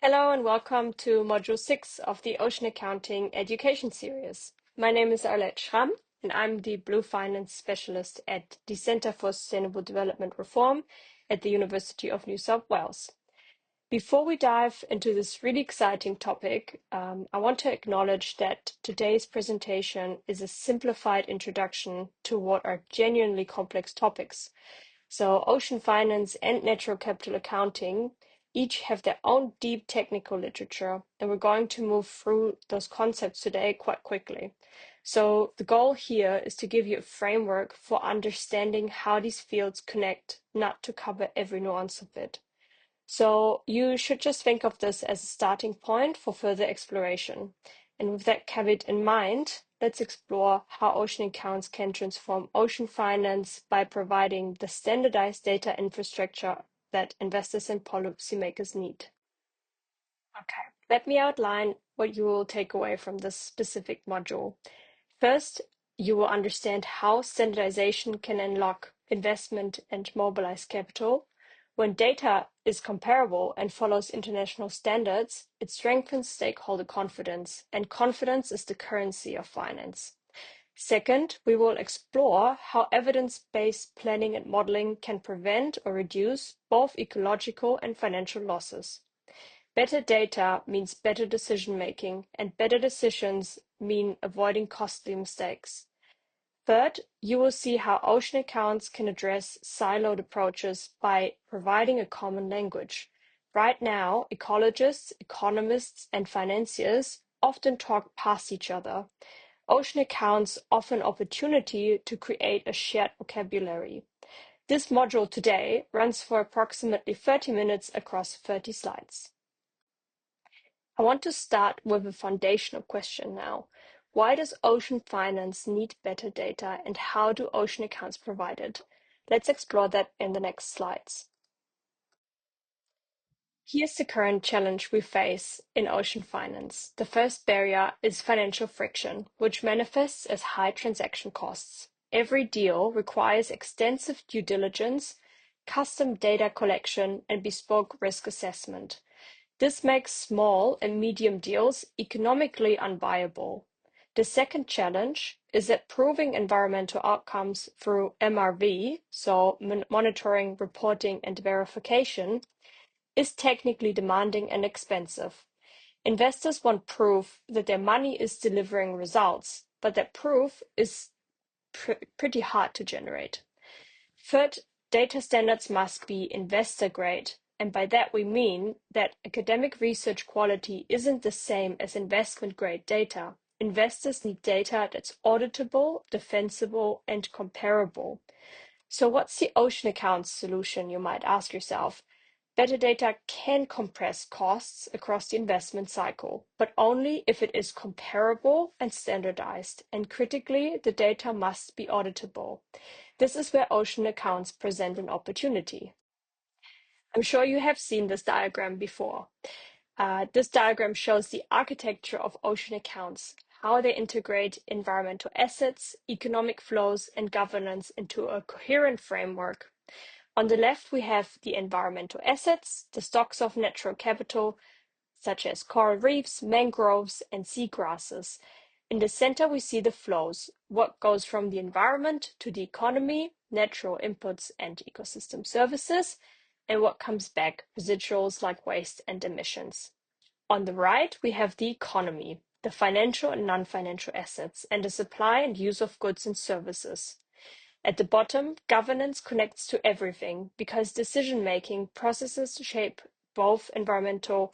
Hello and welcome to Module 6 of the Ocean Accounting Education Series. My name is Arlette Schram, and I'm the Blue Finance Specialist at the Center for Sustainable Development Reform at the University of New South Wales. Before we dive into this really exciting topic, I want to acknowledge that today's presentation is a simplified introduction to what are genuinely complex topics. So ocean finance and natural capital accounting each have their own deep technical literature, and we're going to move through those concepts today quite quickly. So the goal here is to give you a framework for understanding how these fields connect, not to cover every nuance of it. So you should just think of this as a starting point for further exploration. And with that caveat in mind, let's explore how ocean accounts can transform ocean finance by providing the standardized data infrastructure that investors and policymakers need. Okay, let me outline what you will take away from this specific module. First, you will understand how standardization can unlock investment and mobilize capital. When data is comparable and follows international standards, it strengthens stakeholder confidence, and confidence is the currency of finance. Second, we will explore how evidence-based planning and modeling can prevent or reduce both ecological and financial losses. Better data means better decision-making, and better decisions mean avoiding costly mistakes. Third, you will see how ocean accounts can address siloed approaches by providing a common language. Right now, ecologists, economists, and financiers often talk past each other. Ocean accounts offer an opportunity to create a shared vocabulary. This module today runs for approximately 30 minutes across 30 slides. I want to start with a foundational question now. Why does ocean finance need better data, and how do ocean accounts provide it? Let's explore that in the next slides. Here's the current challenge we face in ocean finance. The first barrier is financial friction, which manifests as high transaction costs. Every deal requires extensive due diligence, custom data collection, and bespoke risk assessment. This makes small and medium deals economically unviable. The second challenge is that proving environmental outcomes through MRV, so monitoring, reporting, and verification, is technically demanding and expensive. Investors want proof that their money is delivering results, but that proof is pretty hard to generate. Third, data standards must be investor grade. And by that we mean that academic research quality isn't the same as investment grade data. Investors need data that's auditable, defensible, and comparable. So what's the ocean accounts solution, you might ask yourself? Better data can compress costs across the investment cycle, but only if it is comparable and standardized. And critically, the data must be auditable. This is where ocean accounts present an opportunity. I'm sure you have seen this diagram before. This diagram shows the architecture of ocean accounts, how they integrate environmental assets, economic flows, and governance into a coherent framework. On the left, we have the environmental assets, the stocks of natural capital, such as coral reefs, mangroves, and seagrasses. In the center, we see the flows, what goes from the environment to the economy, natural inputs and ecosystem services, and what comes back, residuals like waste and emissions. On the right, we have the economy, the financial and non-financial assets, and the supply and use of goods and services. At the bottom, governance connects to everything because decision-making processes shape both environmental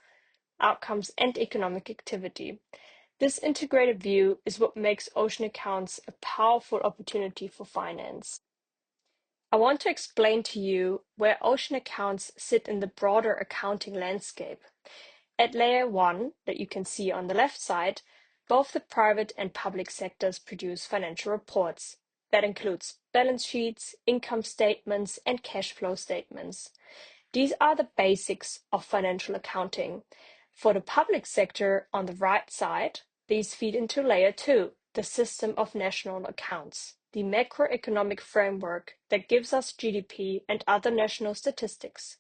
outcomes and economic activity. This integrated view is what makes ocean accounts a powerful opportunity for finance. I want to explain to you where ocean accounts sit in the broader accounting landscape. At layer 1, that you can see on the left side, both the private and public sectors produce financial reports. That includes balance sheets, income statements, and cash flow statements. These are the basics of financial accounting. For the public sector on the right side, these feed into layer 2, the system of national accounts, the macroeconomic framework that gives us GDP and other national statistics.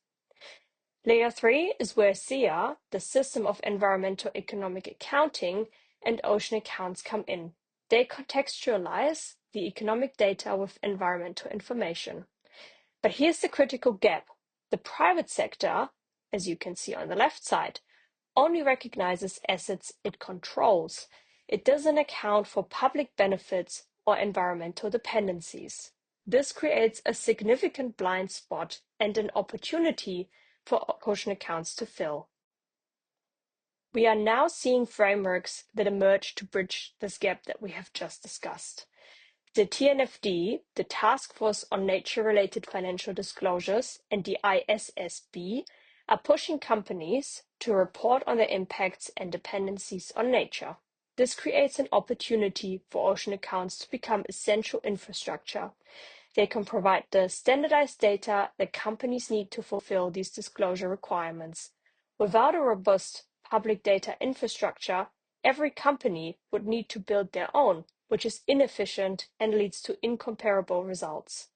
Layer 3 is where SEA, the System of Environmental Economic Accounting, and ocean accounts come in. They contextualize the economic data with environmental information. But here's the critical gap. The private sector, as you can see on the left side, only recognizes assets it controls. It doesn't account for public benefits or environmental dependencies. This creates a significant blind spot and an opportunity for ocean accounts to fill. We are now seeing frameworks that emerge to bridge this gap that we have just discussed. The TNFD, the Task Force on Nature-Related Financial Disclosures, and the ISSB are pushing companies to report on their impacts and dependencies on nature. This creates an opportunity for ocean accounts to become essential infrastructure. They can provide the standardized data that companies need to fulfill these disclosure requirements. Without a robust public data infrastructure, every company would need to build their own, which is inefficient and leads to incomparable results.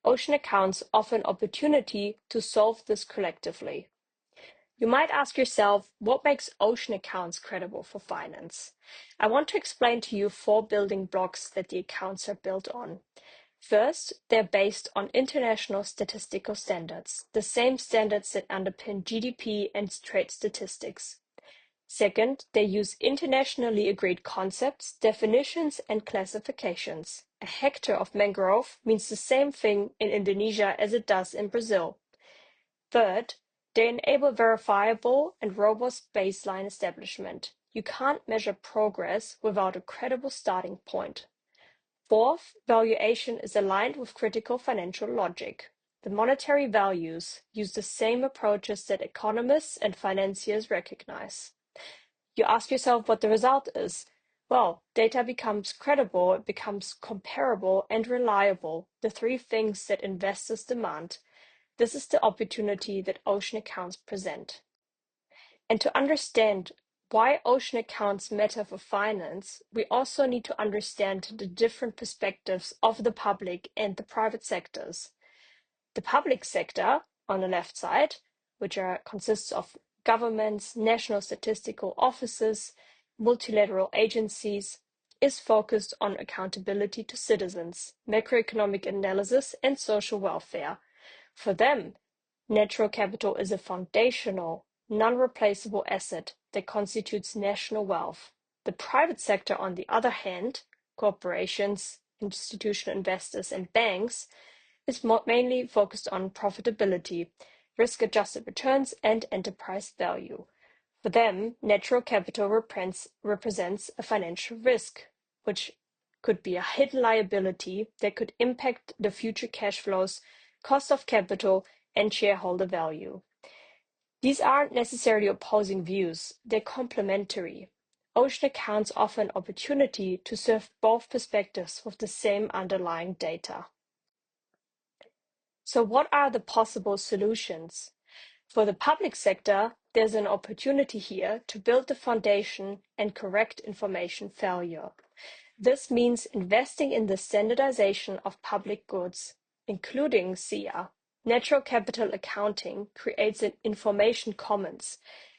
Ocean accounts offer an opportunity to solve this collectively. You might ask yourself, what makes ocean accounts credible for finance? I want to explain to you 4 building blocks that the accounts are built on. First, they're based on international statistical standards, the same standards that underpin GDP and trade statistics. Second, they use internationally agreed concepts, definitions, and classifications. A hectare of mangrove means the same thing in Indonesia as it does in Brazil. Third, they enable verifiable and robust baseline establishment. You can't measure progress without a credible starting point. Fourth, valuation is aligned with critical financial logic. The monetary values use the same approaches that economists and financiers recognize. You ask yourself what the result is. Well, data becomes credible, it becomes comparable and reliable, the 3 things that investors demand. This is the opportunity that ocean accounts present. And to understand why ocean accounts matter for finance, we also need to understand the different perspectives of the public and the private sectors. The public sector, on the left side, which consists of governments, national statistical offices, multilateral agencies, is focused on accountability to citizens, macroeconomic analysis, and social welfare. For them, natural capital is a foundational, non-replaceable asset that constitutes national wealth. The private sector, on the other hand, corporations, institutional investors, and banks, is mainly focused on profitability, risk-adjusted returns, and enterprise value. For them, natural capital represents a financial risk, which could be a hidden liability that could impact the future cash flows, cost of capital, and shareholder value. These aren't necessarily opposing views, they're complementary. Ocean accounts offer an opportunity to serve both perspectives with the same underlying data. So what are the possible solutions? For the public sector, there's an opportunity here to build the foundation and correct information failure. This means investing in the standardization of public goods, including SEA. Natural capital accounting creates an information commons.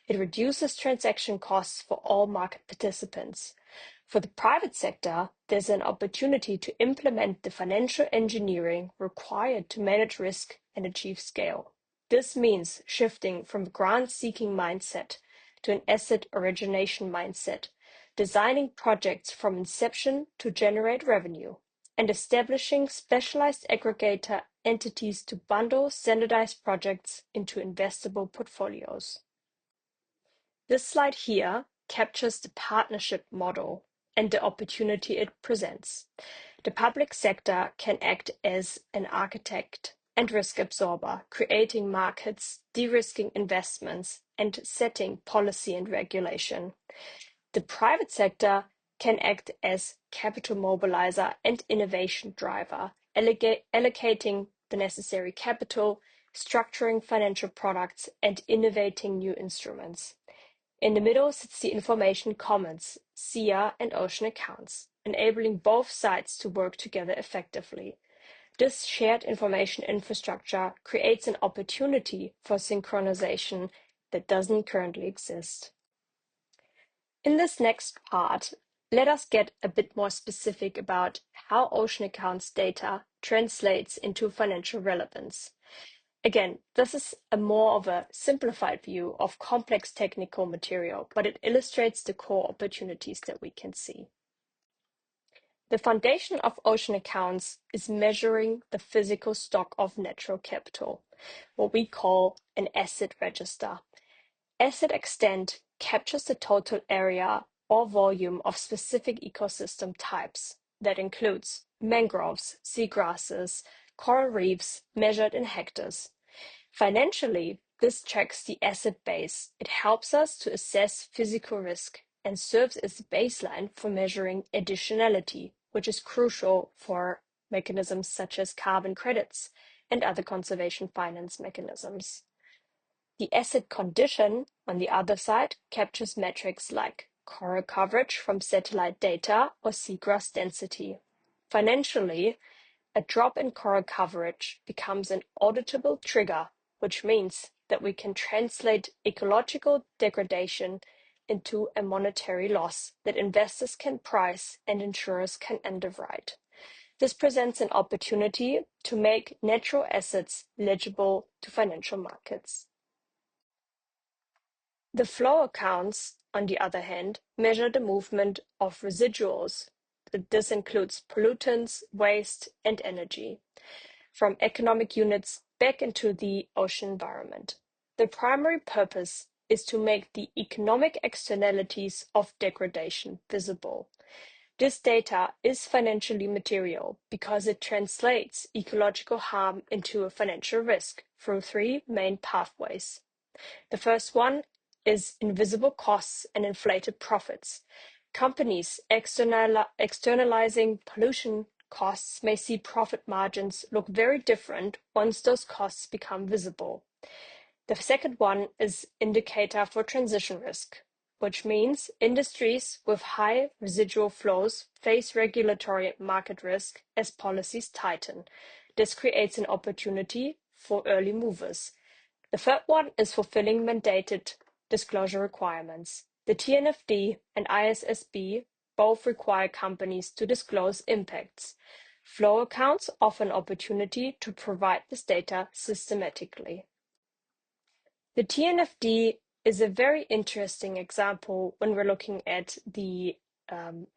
It reduces transaction costs for all market participants. For the private sector, there's an opportunity to implement the financial engineering required to manage risk and achieve scale. This means shifting from a grant-seeking mindset to an asset origination mindset, designing projects from inception to generate revenue, and establishing specialized aggregator entities to bundle standardized projects into investable portfolios. This slide here captures the partnership model and the opportunity it presents. The public sector can act as an architect and risk absorber, creating markets, de-risking investments, and setting policy and regulation. The private sector can act as capital mobilizer and innovation driver, allocating the necessary capital, structuring financial products, and innovating new instruments. In the middle sits the information commons, SEA and ocean accounts, enabling both sides to work together effectively. This shared information infrastructure creates an opportunity for synchronization that doesn't currently exist. In this next part, let us get a bit more specific about how ocean accounts data translates into financial relevance. Again, this is a more of a simplified view of complex technical material, but it illustrates the core opportunities that we can see. The foundation of ocean accounts is measuring the physical stock of natural capital, what we call an asset register. Asset extent captures the total area or volume of specific ecosystem types. That includes mangroves, seagrasses, coral reefs measured in hectares. Financially, this tracks the asset base. It helps us to assess physical risk and serves as the baseline for measuring additionality, which is crucial for mechanisms such as carbon credits and other conservation finance mechanisms. The asset condition, on the other side, captures metrics like coral coverage from satellite data or seagrass density. Financially, a drop in coral coverage becomes an auditable trigger, which means that we can translate ecological degradation into a monetary loss that investors can price and insurers can underwrite. This presents an opportunity to make natural assets legible to financial markets. The flow accounts, on the other hand, measure the movement of residuals. This includes pollutants, waste, and energy from economic units back into the ocean environment. The primary purpose is to make the economic externalities of degradation visible. This data is financially material because it translates ecological harm into a financial risk through three main pathways. The first one is invisible costs and inflated profits. Companies externalizing pollution costs may see profit margins look very different once those costs become visible. The second one is indicator for transition risk, which means industries with high residual flows face regulatory market risk as policies tighten. This creates an opportunity for early movers. The third one is fulfilling mandated disclosure requirements. The TNFD and ISSB both require companies to disclose impacts. Flow accounts offer an opportunity to provide this data systematically. The TNFD is a very interesting example when we're looking at the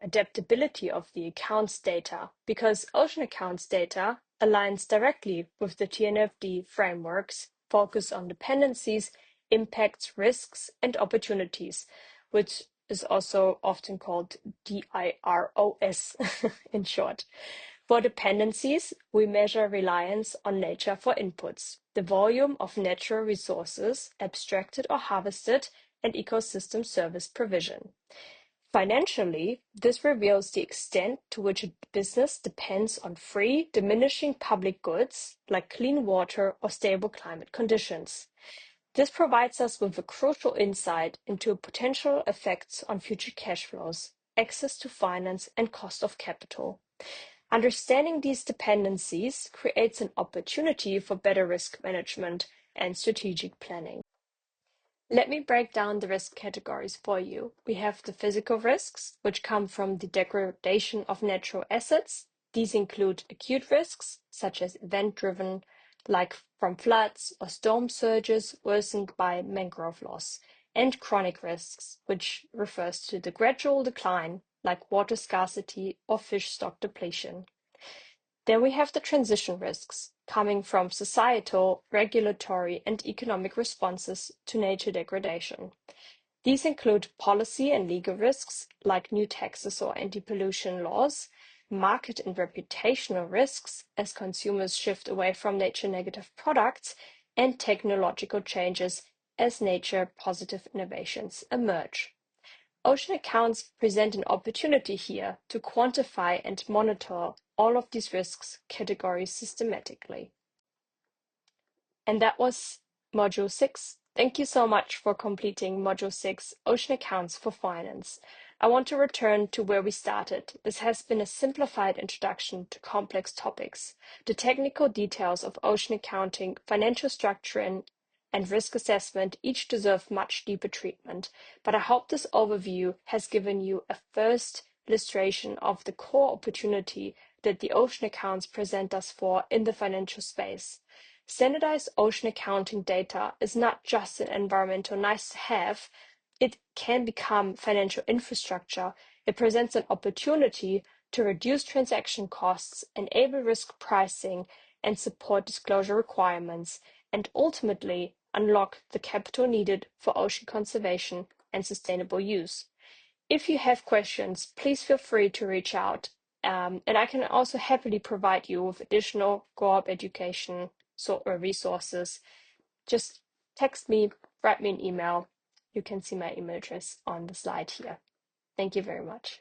adaptability of the accounts data, because ocean accounts data aligns directly with the TNFD frameworks, focus on dependencies, impacts, risks, and opportunities, which is also often called DIROS in short. For dependencies, we measure reliance on nature for inputs, the volume of natural resources abstracted or harvested, and ecosystem service provision. Financially, this reveals the extent to which a business depends on free, diminishing public goods like clean water or stable climate conditions. This provides us with a crucial insight into potential effects on future cash flows, access to finance, and cost of capital. Understanding these dependencies creates an opportunity for better risk management and strategic planning. Let me break down the risk categories for you. We have the physical risks, which come from the degradation of natural assets. These include acute risks, such as event-driven, like from floods or storm surges worsened by mangrove loss, and chronic risks, which refers to the gradual decline, like water scarcity or fish stock depletion. Then we have the transition risks coming from societal, regulatory, and economic responses to nature degradation. These include policy and legal risks like new taxes or anti-pollution laws, market and reputational risks as consumers shift away from nature-negative products, and technological changes as nature-positive innovations emerge. Ocean accounts present an opportunity here to quantify and monitor all of these risks categories systematically. And that was Module 6. Thank you so much for completing Module 6, Ocean Accounts for Finance. I want to return to where we started. This has been a simplified introduction to complex topics. The technical details of ocean accounting, financial structuring, and risk assessment each deserve much deeper treatment, but I hope this overview has given you a first illustration of the core opportunity that the ocean accounts present us for in the financial space. Standardized ocean accounting data is not just an environmental nice to have, it can become financial infrastructure. It presents an opportunity to reduce transaction costs, enable risk pricing, and support disclosure requirements, and ultimately unlock the capital needed for ocean conservation and sustainable use. If you have questions, please feel free to reach out. And I can also happily provide you with additional GOAP education resources. Just text me, write me an email. You can see my email address on the slide here. Thank you very much.